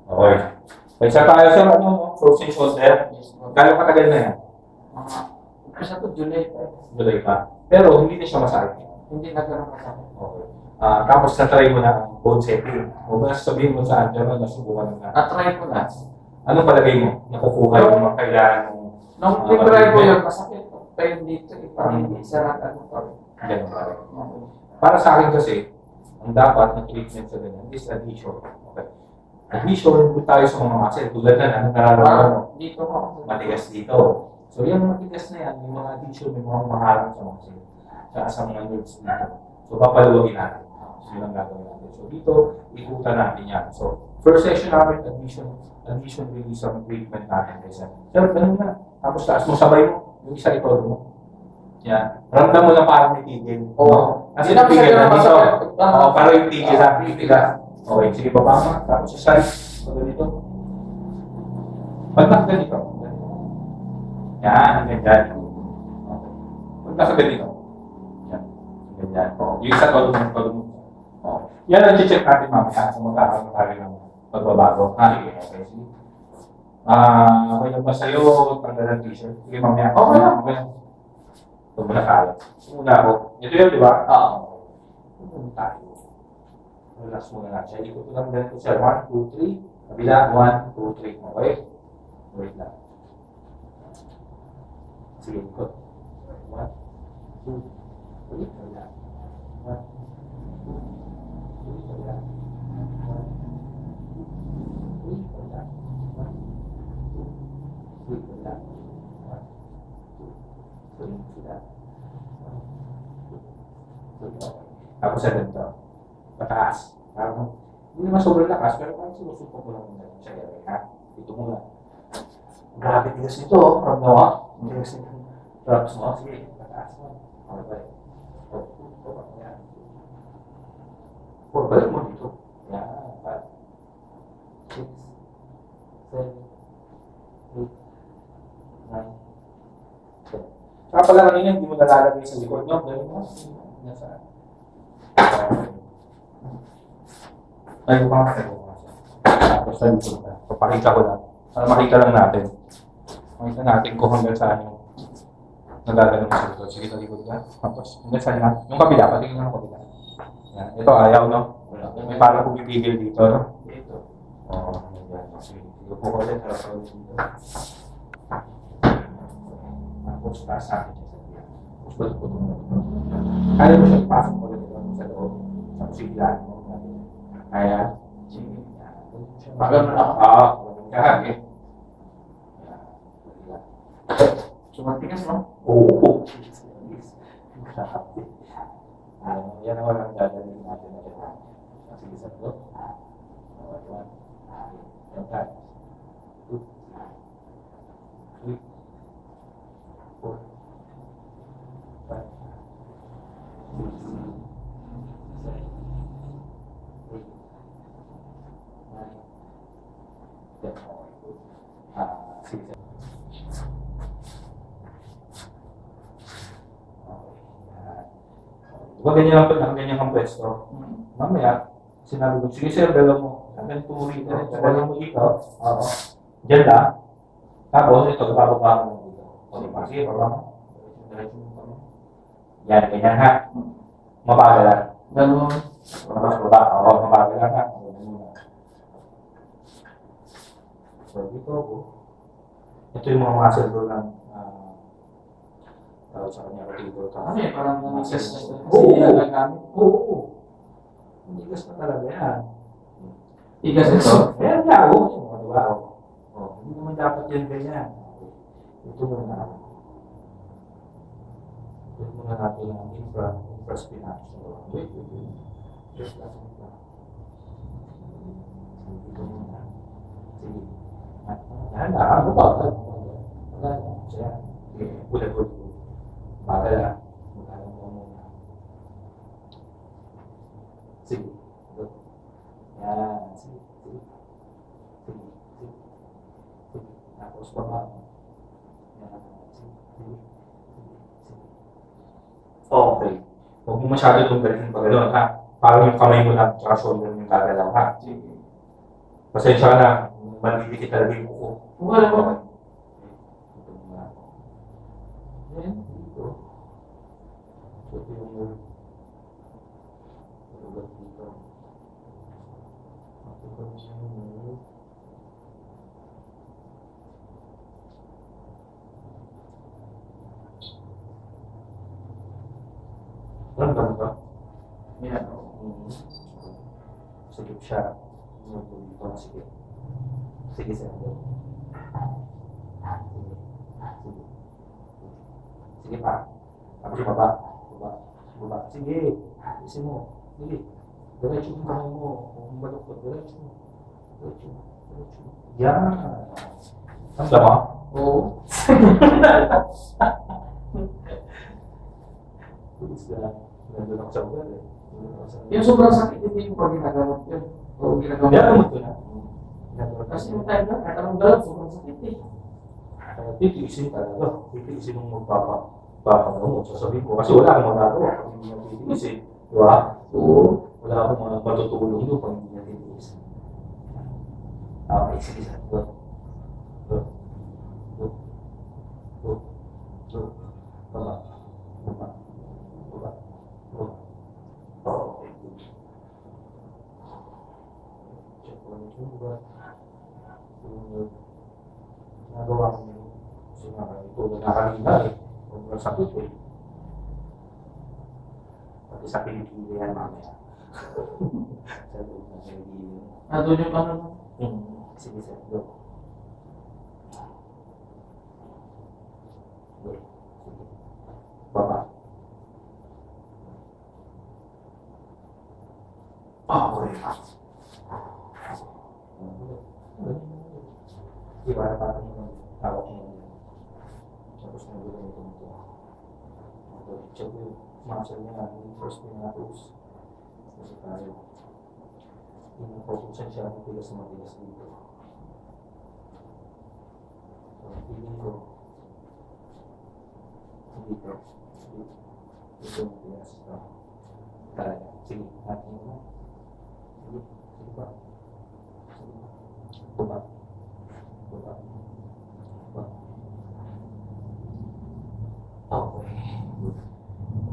Okay. Pwesa tayo sa ano, frozen shoulder. Gano'ng katagal na yan? Kasi ito, July pa. July pa. Pero hindi na siya masakit. Hindi na ganun kasama. Okay. Tapos na-try mo na ang bone setting. O ba sabihin mo sa Angela na subukan na. Na-try ko na. Anong palagay mo? Nakukuha yung mga kailangan mo? Nung tinry ko yun, masakit. Pain dito, parang hindi sarap ano pa rin. Ganun pa rin. Para sa akin kasi, ang dapat na treatment sa ganyan is adhesion. Okay. Adhesion, kung tayo sa mga muscle, tulad na nararamdaman mo, Dito ko. matigas dito. So yung matigas na yan, yung mga adhesion, may mga maharang sa muscle. Tsaka sa mga nerves dito. So papaluwagin natin. So yun ang gagawin natin. So dito, ikutan natin yan. So first session namin, adhesion release ang treatment natin. Kaysa, sir, ganun na. Tapos taas mo, sabay mo. Yung isa ito mo. Yan. Ramdam mo na parang may tigil. Oo. Kasi Hindi na tigil na dito. masakit. Oo, parang yung tigil na. Titigas. Okay, sige, baba ka. Tapos sa side. So, ganito. Pagka ganito. Yan, ganyan. Okay. Pagka ganito. Yan. Ganyan. Yung isa todo mo. Yan ang check natin mamaya kung magkakaroon tayo ng pagbabago. Sige, okay. Sige. Okay lang ba sa'yo? Tanggal ang t-shirt. Sige, mamaya. Okay lang. Okay. Ito muna tayo. Muna ako. Ito yun, di ba? Oo. Ito muna tayo. Relax muna natin. Ikot ko lang ganito siya. 1, 2, 3. Kabila. 1, 2, 3. Okay? Wait lang. Sige, ikot. 1, 2, 3. Kabila. 1, 2, 3. Kabila. 1, 2, 3. Kabila. 1, 2, 3. Kabila. 1, 2, 3. Kabila. Tapos sa ganito, pataas. Parang, hindi naman sobrang lakas, pero parang sinusupok ko lang muna sa ere, ha? Ito muna. Grabe, tigas nito, from now on. Tigas nito. Drops mo, sige, pataas mo. Okay, balik. Yan. Balik mo dito. Yan, 5, 6, 7, 8, 9, 10. Saka pala kanina, hindi mo nalalagay sa likod nyo. Dahil mo, nasaan? Ay, buka ka. Tapos sa likod na. Papakita ko lang. Para makita lang natin. Makita natin kung hanggang saan yung nagagano'n sa likod. Sige, sa likod na. Tapos, hanggang saan na. Yung kabila, patingin mo ng kabila. Yan. Ito, ayaw, no? May parang pumipigil dito, no? Dito. Oo, yan. Sige, po ko ulit. Harap ko ulit dito. Tapos, taas natin siya sa liyan. Tapos, balik ko ito. Kaya mo siya ipasok ulit ito sa loob. Tapos, siglaan mo. Ayan. Sige. Pagano na ako. Oo. Kahagi. Sumatigas, no? Oo. Yan ang walang dadalhin natin na rin. Sige sa ito. One. Yan tayo. 2. 3. 4. 5. 6. 7. 8. 9. 10. Sige. Diba ganyan ang pwesto? Mamaya, sinabi ko, sige sir, dala mo. Hanggang turi na rin. Dala mo dito. Oo. Diyan lang. Tapos, ito, bababa mo dito. O, diba? Sige, baba mo. Yan, ganyan ha. Mabagal lang. Ganun. Mas baba. Oo, mabagal lang ha. So, dito po. Ito yung mga muscle bro ng tawag sa kanya, rotator cuff. Ano eh, parang nanigas na ito. Oo. Kasi nagagamit. Oo. Tigas na talaga yan. Tigas ito. Kaya nga, oo. Diba? Hindi naman dapat yan ganyan. Ito muna. Ito muna natin ang infraspinatus. Wait. Just last one lang. Ito muna. Sige. Ano ba? Sige. Ulit. Bagal lang. Magkaroon mo muna. Sige. Yan. Sige. Tapos baba. Yan. Sige. Okay. Huwag mo masyado itong galitin pag gano'n, ha? Parang yung kamay mo lang, tsaka shoulder mo yung gagalaw, ha? Sige. Pasensya ka na. Malibigit talaga yung kuko. Wala ba? Ito nga. Ayan, dito. Ito yung nerve. Ito dito. Ito yung nerve. Ramdam ka? Yan. Sige siya. Dito na sige. Sige sir. Sige. Sige. Sige pa. Tapos baba. Baba. Baba. Sige. Isin mo. Sige. Diretso yung kamay mo. Kung balok. Diretso. Diretso. Diretso. Yan. Ramdam mo? Oo. Pulis ka. Nandun ako sa ugal eh. Yung sobrang sakit, hindi ko pa ginagamot yun. Oo, ginagamot. Ginamot ko na. Kasi yung time na, kahit anong galaw, sobrang sakit eh. Titiisin talaga. Titiisin mong magpapagamot. Sasabihin ko. Kasi wala akong magagawa pag hindi na titiisin. Di ba? Oo. Wala akong matutulong doon pag hindi na titiisin. Okay, sige sir. Go. Go. Go. Go. Go. Baba. Baba. Baba. Baba. Okay. Check ko lang yung buga. Nagawa ko yun. Kasi tulad na kanina eh. Huwag mo sakit eh. Pati sa Pilipinas yan mamaya. Sa loob na Pilipinas. Nandun yung ano. Sige sir, go. Go. Sige. Baba. Okay. Iba na parang yung tawag mo yun. Tapos nagulo yung ito. Check yung muscle niya, yung first pinaka-close. Kasi tayo. Yung focus siya, matigas na matigas dito. So, feeling ko. Dito. Dito yung matigas. Talaga. Sige, natin mo na. Sige, sige ba? Sige ba? Baba. Baba. Baba. Okay.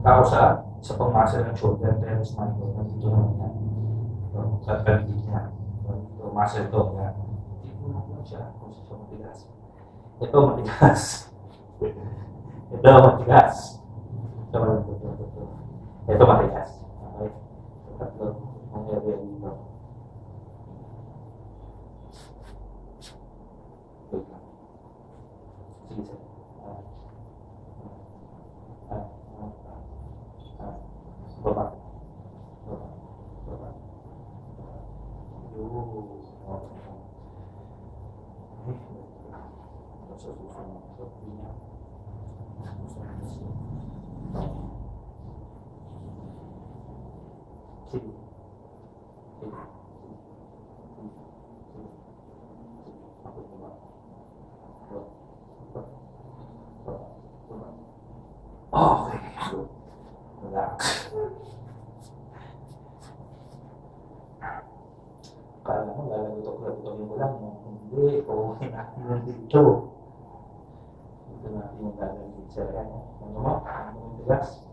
Tapos sa pang-muscle ng shoulder, teres minor, nandito naman yan. Sa paligid niya. Ito, muscle to. Yan. Dito naman siya kung siya matigas. Ito matigas. Ito matigas. Ito matigas. Okay. Ito tatlo. Ang area dito. Wait lang. Sige sir. Baba. Baba. Baba. Sa susunod sa pinya. Sige. Sige. Ako baba. Okay. Good. Relax. Kala mo, lalagutok-lagutokin mo lang. Hindi, okay natin yung dito. Ito natin yung gagawin sa yan. Ano mo? Ano yung tigas?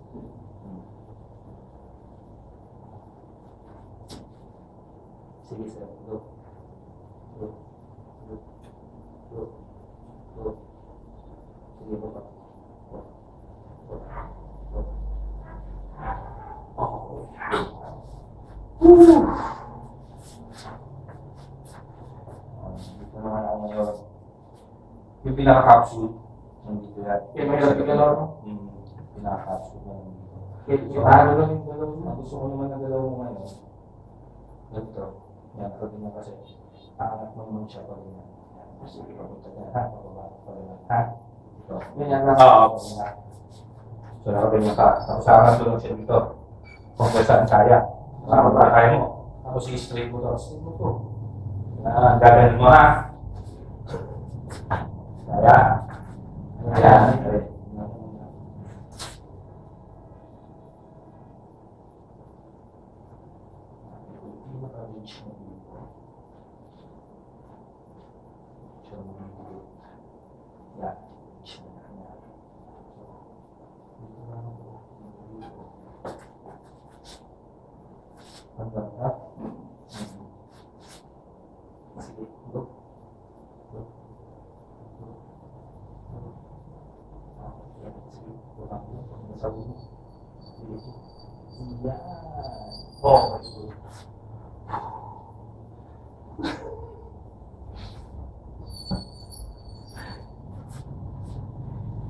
Sige sir, go. Go. Go. Go. Go. Sige, baba. Go. Go. Go. Okay. Woo! Dito naman ako ngayon. Yung pinaka-capsule, nandito yan. Kaya mahirap yung galaw, no? Pinaka-capsule na nandito. Yung ano lang yung galaw mo. Ang gusto ko naman na galaw mo ngayon, ganito. Yan, pag ganyan kasi, aangat mo naman siya pag ganyan. Yan, sige, papunta ka, ha? Pababa, pababa, ha? Ito. Ganyan lang. Oo, ganyan. So, nakaganyan ka. Tapos aangat mo lang siya dito. Kung saan kaya. Kaya mo. Tapos i-straight mo to. Straight mo to. Gaganin mo ha. Kaya. Kaya. Yan. Ang ganda. Sige, go. Go. Sige, kurang mo. Sabi mo. Sige. Yan. Oh,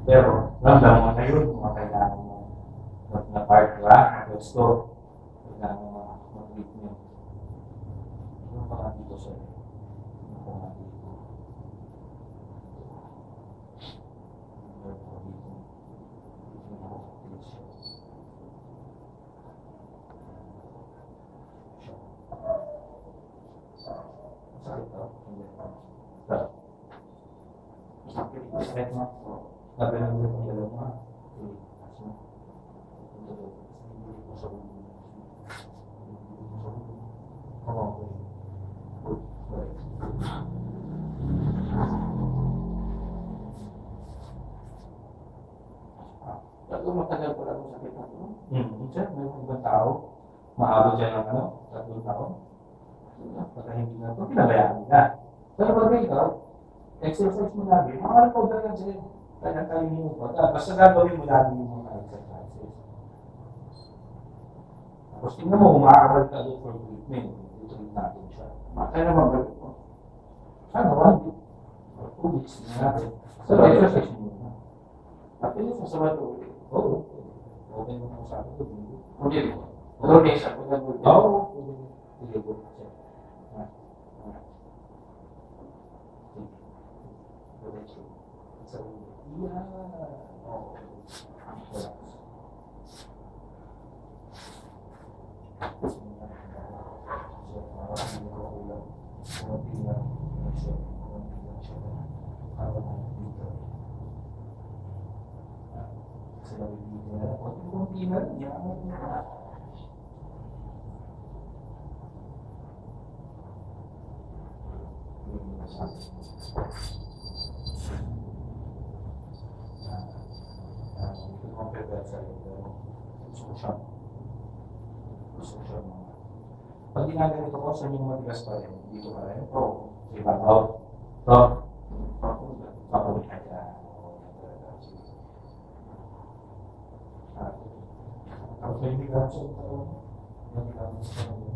pero, ramdam mo na yun, mga kailangan mo na part, diba? Gusto, kailangan mo mag-read nyo. Ano pa nga dito sir? Ano pa nga dito? Ano pa dito? Dito na ako sa page. Masakit to? Hindi. Masakit mo? Sabi na ulit ang dalawa mo. Okay. Kasi mo. Hindi ko sa ulo. Oo, okay. Good. Right. Bago matagal ko lang ang sakit na ito. Sir, may ibang tao. Maabot dyan ng 3 taon. Pagka hindi na ito, pinabayaan nila. Pero pag ikaw, exercise mo lagi. Makakala ko dyan sir. Kaya tayo mo. Basta gagawin mo lagi yung mga exercises. Tapos tingnan mo, kung makakabalik ka doon for treatment. Ituloy natin siya. Kaya naman balik ko. Sana 1 week. Or 2 weeks na natin. So, exercise mo na. At yun sa sabat ko. Oo. Okay mo kung sabi ko. Hindi ko. Lunes ako na buti. Oo. Sige po. Yeah. Oh. Relax. Pag ginaganito ko, saan yung matigas pa rin? Dito pa rin? Oo. Diba? Oo. Oo. Papalit ka dyan. Tapos may bigat sa ito. May bigat sa ito.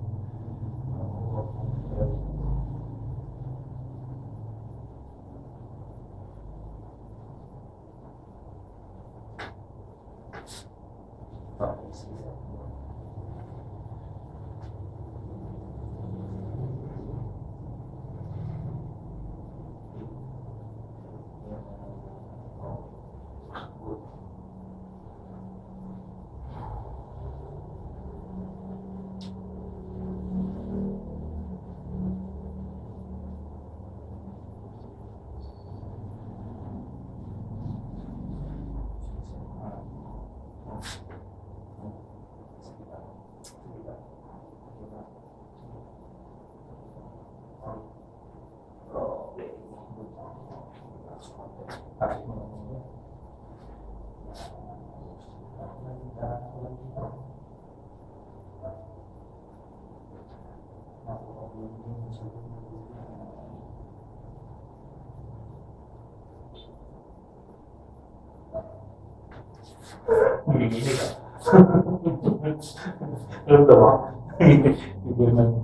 Nanginginig ka. Alam ka ba? Iba naman.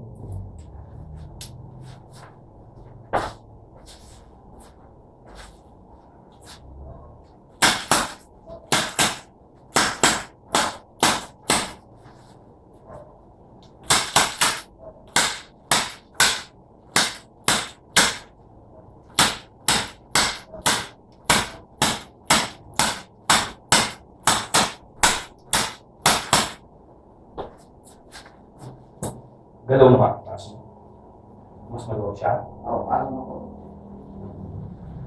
Galaw mo ka, taas mo. Mas maluwag siya. Oo, parang ako.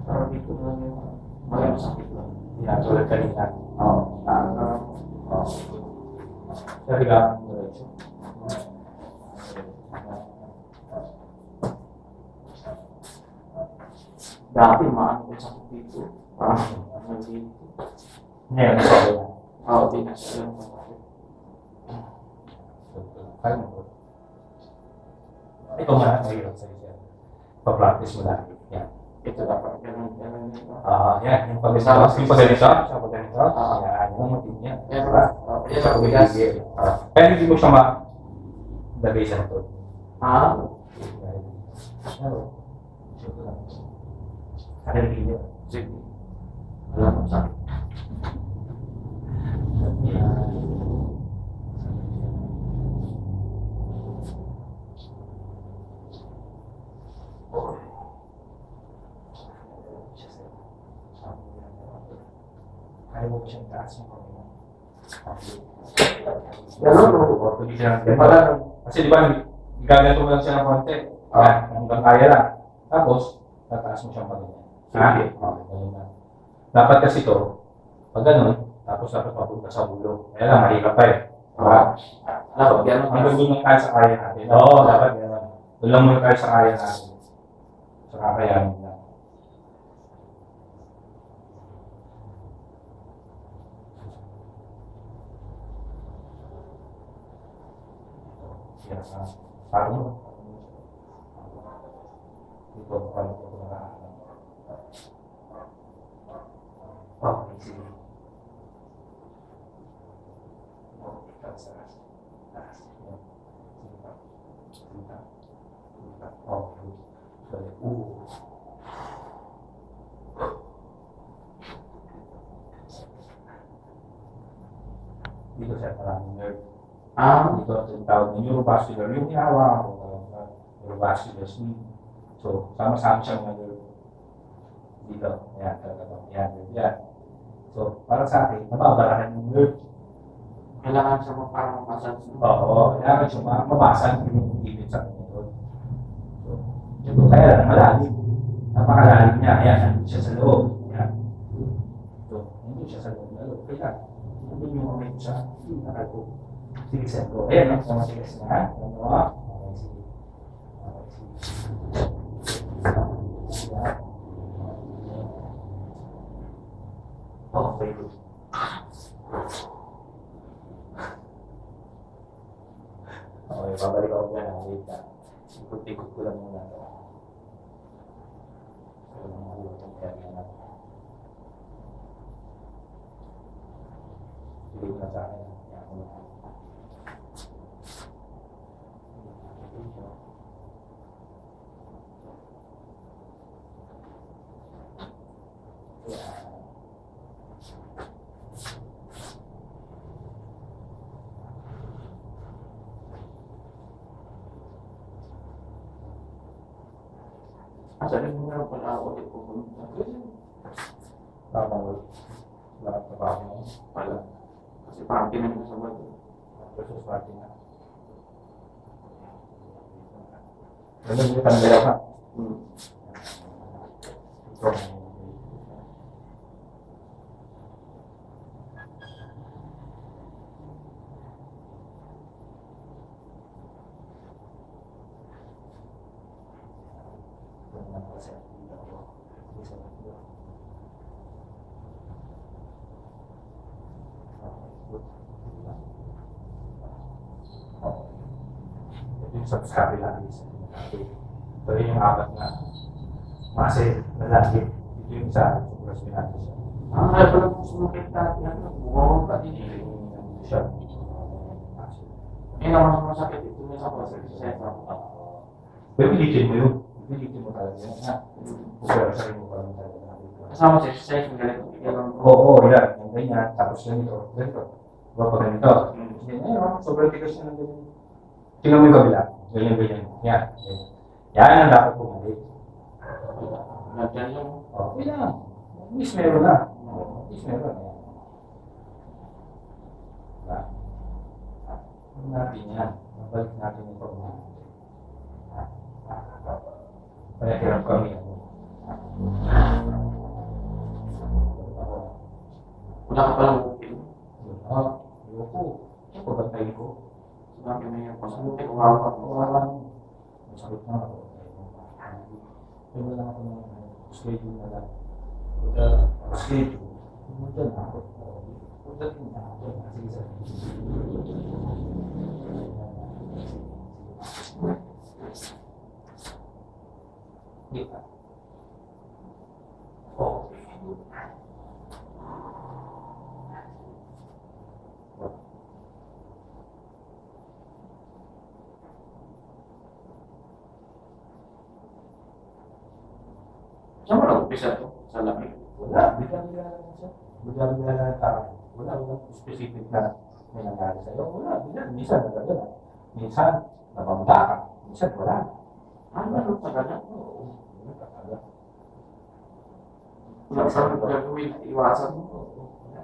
Parang dito na yung mga sakit lang. Yan, tulad kanina. Oo, parang Oo. Sa higa, diretso. Dati, maano ko sa dito. Ano dito. Ngayon, okay na. Oo, di na siya lang. Kaya mo po. Ito nga, mahirap sa'yo siya. Pa-practice mo lagi. Yan. Ito dapat, ganun dito. Yan. Yung pag-ganito. Yung pag-ganito. Sa pag-ganito. Yan. Yung matin niya. Yan, Diba? yan ang bigas. Kaya hindi mo siya ma-lagay sa ito. Akin hindi. Sige. Wala mo sa akin. Kaya mo siyang taas yung panginoon. Ganun, Pwede siya ng kasi di ba, igaganto mo lang siya ng konti. Hanggang kaya lang. Tapos, tataas mo siyang panginoon. Okay, ganun na. Dapat kasi ito, pag ganun, tapos dapat mapunta sa ulo. Kaya lang, mahirap pa eh. Dapat ganun. Hanggang doon lang tayo sa kaya natin. Oo, dapat ganun. Doon lang muna tayo sa kaya natin. Sa kakayanin na. Paano mo? Ito, paano ko nakakaano? Okay, sige. Okay, taas. Okay. Dito siya maraming nerve. Dito ang tawag na neurovascular. Yung hinahawakan ko, neurovascular sleep. So, sama-sama siyang nerve. Dito. Ayan, talaga. Ayan. So, para sa akin, nababarahan yung nerve. Kailangan siya mo parang mamasage. Oo, kailangan siya mabasag yung ibig sa kanya doon. So, ito kaya lang, malalim. Napakalalim niya. Ayan, nandun siya sa loob. Ayan. So, nandun siya sa loob na loob. Kaya, nandun yung moment siya. Nakaloob. Sige, sa loob. Ayan, ang matigas na. Ano? Okay, sige. Okay, good. Okay, pabalik ako dyan. Wait na. Ikot-ikot ko lang muna ito. So, mahulat ang kaya na. Hindi ko na sa akin. Kaya ako na. Sabi mo meron pala ako ulit pupunta. Tama. Lahat na ba ako? Wala. Kasi parang pinag sa bato. Versus party na. Ganun yung tanggal ka. Ito. Yung sa kabila is ito yung apat na muscle na lagi. Ito yung isa supraspinatus. Kaya pala kung sumakit natin, bumawa pa din eh. Siya. Hindi naman masakit ito na sa process. Pero pilitin mo yun. Pilitin mo talaga yun. Kung sarili mo pa rin talaga. Kasama sa exercise, yung ganito. Oo, yan. Yung ganyan. Tapos ganito. Diba pa ganito? Ayun, sobrang tigas na ng ganyan. Tingnan mo yung kabila. Ganyan. Yan. Yan ang dapat pumalik. Nandiyan yung... Okay lang. At least meron na. At least meron. Diba? Ano natin yan? Mabalik natin yung pag-uwi. Kaya hirap kami. Wala ka palang bukil. Ayoko. Pagbantayin ko. Sabi mo yung pasabuti kung hawak ako. Masakit na ako. Pero wala ako naman. Schedule na lang. Schedule. Pumunta na ako. Punta din na ako. Sige, sir. Hindi ka. Okay. Saan mo nag-umpisa to? Sa laki. Wala, bigla-bigla lang siya. Bigla-bigla lang tao. Wala specific na may nangyari sa'yo. Wala, bigla. Minsan nagagana. Minsan, nabangga ka. Minsan, wala. Ano talaga? Oo. Wala talaga. Wala sa gagawin, iwasan mo. Wala.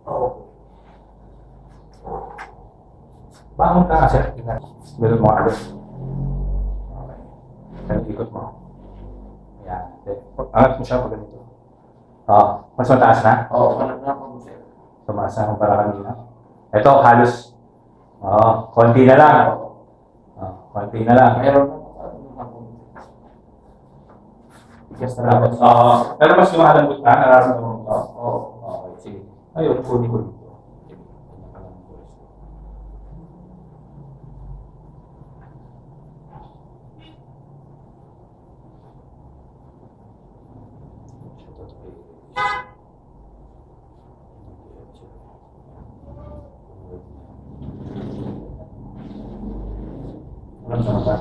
Oo. Bangon ka kasi. Ganun mo agad. Okay. Kaya ikot mo. Ayan. Angat mo siya pag ganito. Mas mataas na? Oo, alam na ako. Tumaas na akong para kanina. Ito, halos. Konti na lang. Konti na lang. Mayroon na ako. Yes na lang. Pero mas lumalambot na, nararamdaman mo ito. Okay, sige. Ayun, kunin ko dito. Alam sa mga.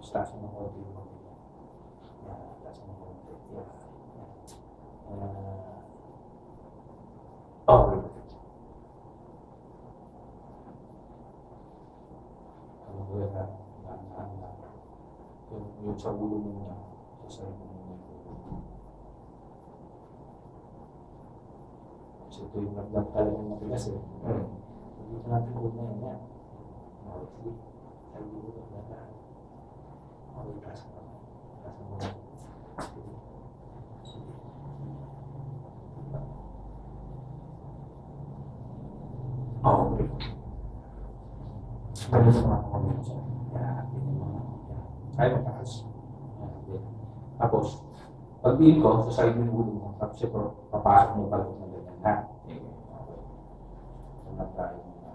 Taas mo ng konti mo. Taas mo ng konti. Okay. Ano ba yan? Yung sa ulo mo niya. Sa sarili mo niya. Kasi ito yung nagdag talaga ng matigas eh. Hindi ko natin ulo na yan. Sige. Sabi ko ito na. Okay, taas mo. Taas mo. Okay. Pwede sa mga comment siya. Ay, mataas. Tapos, pag-bihin ko, sa side ng ulo mo, tapos ito, papasok mo pala ng ganyan na. Okay. So, nag-try mo na.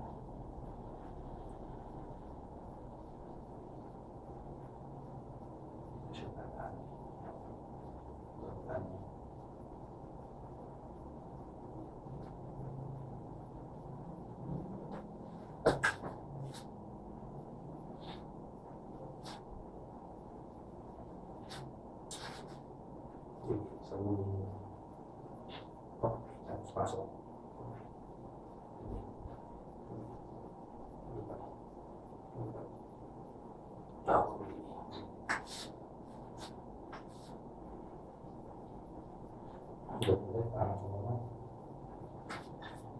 Sa ulo mo. Tapos pasok.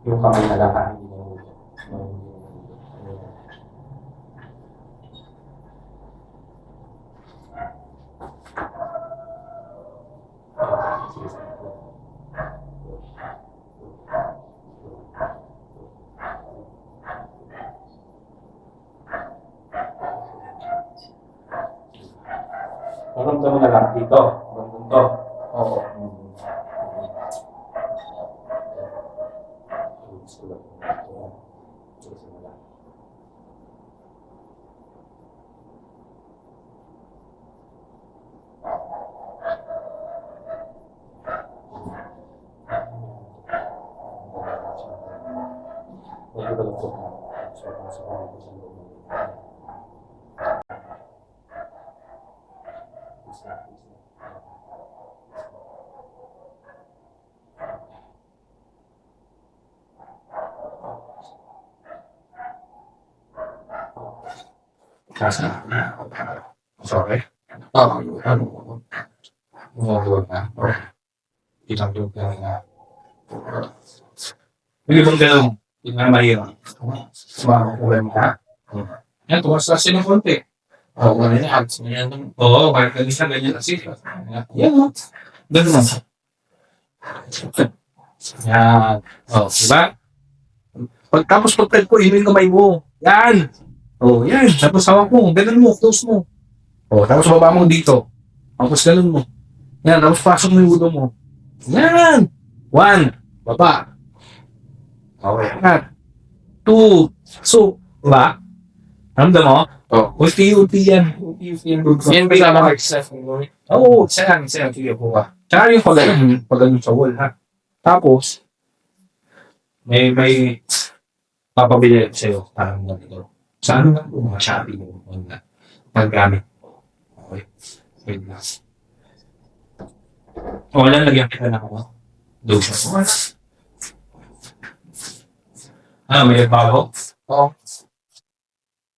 Yung kamay na lang, hindi na ulo. Paramdam mo na lang dito. Paramdam to. Oo. Kasa na. Sorry. Ano? Huwag na. Ilang yung kaya nga. Hindi bang ganun? Hindi nga mahirap. Sumakukulay mo ha? Yan, tuwas na sila konti. Oo, ganyan. Hats mo yan. Oo, kahit kanina ganyan kasi. Yan. Ganun. Yan. O, diba? Tapos pag ko, yun yung kamay mo. Yan. O, yan. Tapos hawak mo. Ganun mo. Close mo. O, tapos baba mo dito. Tapos ganun mo. Yan. Tapos pasok mo yung ulo mo. Yan. 1. Baba. Okay. Angat. 2. So, diba? Ramdam mo? Oh. Ulti-ulti yan. Ulti-ulti yan. Yan ba sama exercise mo? Oo, isa lang. Sige po ka. Tsaka yung pag-ganun sa wall, ha? Tapos, may papabili sa'yo. Parang ganito. Sa ano lang po, mga Shopee mo. Paggamit. Okay. Wait lang. O, wala, lagyan kita na ako. Doon siya. Ah, may bago? Oo.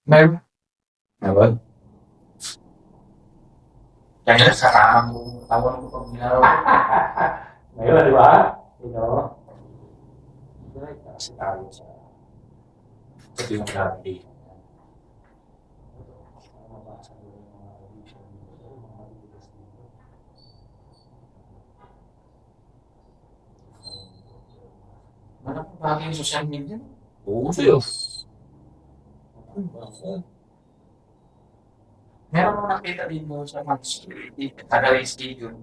Meron. Meron? Kaya sa kakang mo, tawag ko pag ginaraw. Ngayon, di ba? Ito. Kasi tayo sa ito yung gravity. Walang bagay yung social media. Oo, sa'yo. Meron mo nakita din mo sa Tagay Stadium.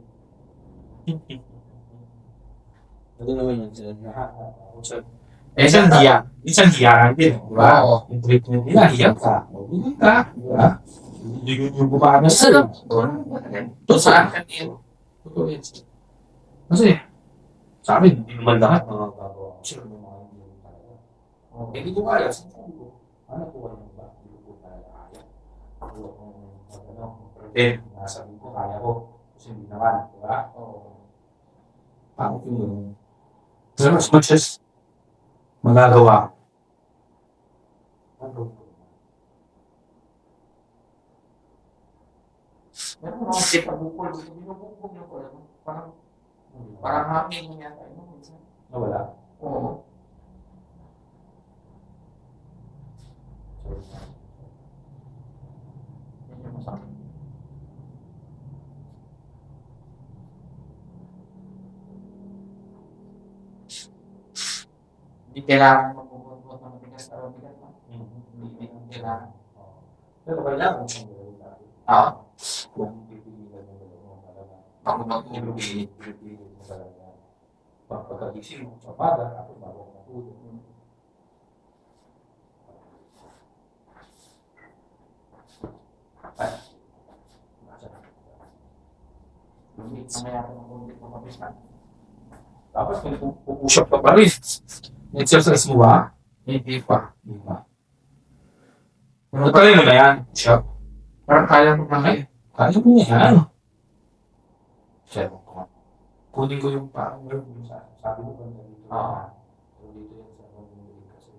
Ano naman yun? Minsan hiya. Minsan hiya din. Diba? Oo. Yung treatment nila, hiya ka. Hiya ka. Diba? Hindi yung bumakas. Masarap. Ito saan ka din? Kasi, sa amin, hindi naman lahat mga gagawa. Sila ng mga hindi talaga. Hindi ko kaya. Sabi ko, ano po kayo ba? Hindi ko talaga kaya. Sabi ko, kaya ko. Kasi hindi naman. Diba? Pangit yung gano'n. Pero as much as magagawa ko. Meron mo mga pagpapukol. Binubukol niyo ko. Parang hangin mo yata. Nawala. Oo. Yan yung masakit. Hindi kailangan magbubuhat ng matigas na mabigat. Hindi kailangan. Pero kailangan siyang gawin natin. Kung pipiligan mo talaga. Ako mag-uulog. Pipiligan mo talaga. Pagkagising mo sa pada, tapos bago ka matulog. Mamaya ako ng kunti ko mabigat. Tapos may pupush up ka pa rin. Exercise mo ba? Hindi pa. Hindi ba? Try mo na yan. Siya. Parang kaya ko na Kaya mo yan. Siya. Kunin ko yung parang yun. Sabi ko ba dito? So dito yan sa pag-ulit kasi.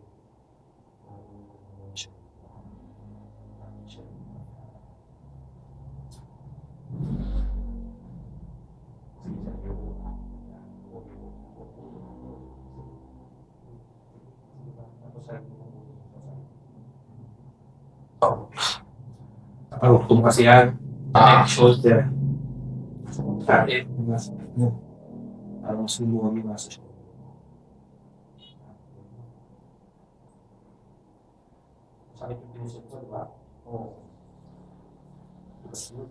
Parang kasi yan. Shoulder. Kaya parang sumuha yung nasa shoulder. Sakit yung pinisip ko, di ba? Oo. Dito.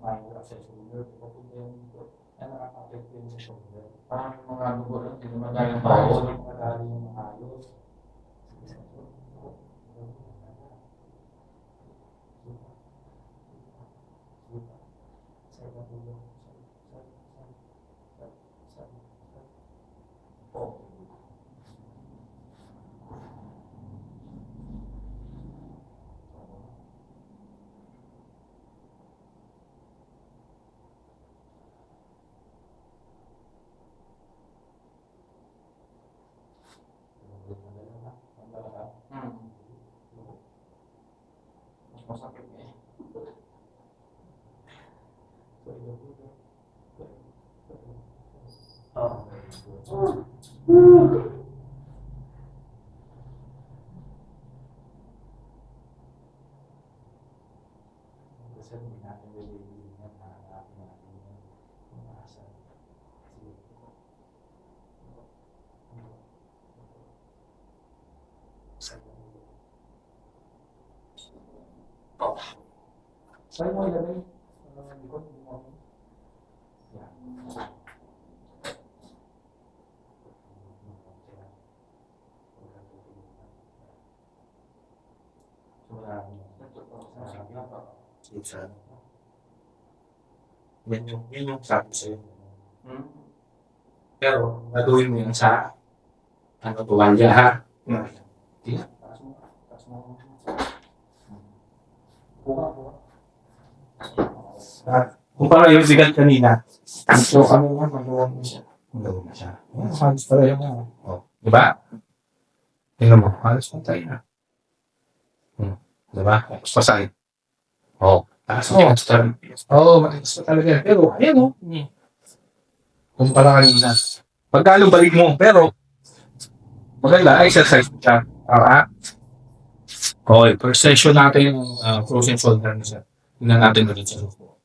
Minor sa shoulder. Papunta yung dito. Yan nakaka-affect din sa shoulder. Parang mga dugo lang, hindi naman galing pa Oo, ako. hindi magaling yung ayos. Mas masakit eh. Kasi hindi natin nililihan na natin umaasa. Sige. Sa'yo mo ilagay. Likod mo. Yan. Yun yung sabi ko sa'yo. Hmm? Pero, gagawin mo yun sa ano, tuwalya ha? Taas mo. Taas mo. Buka. Kumpara yung sigat kanina. So, ano nga, magawa mo siya. Magawa mo siya. Halos pala yung mga. Oh. Diba? Tingnan mo, halos patay na. Diba? Tapos pasay. Oh. Taas mo. Oo, matigas pa talaga. Pero, ayan o. Kumpara kanina. Pagkalo balik mo, pero maganda, exercise mo siya. Okay, first session natin yung frozen shoulder na siya. Tingnan natin ulit sa loob.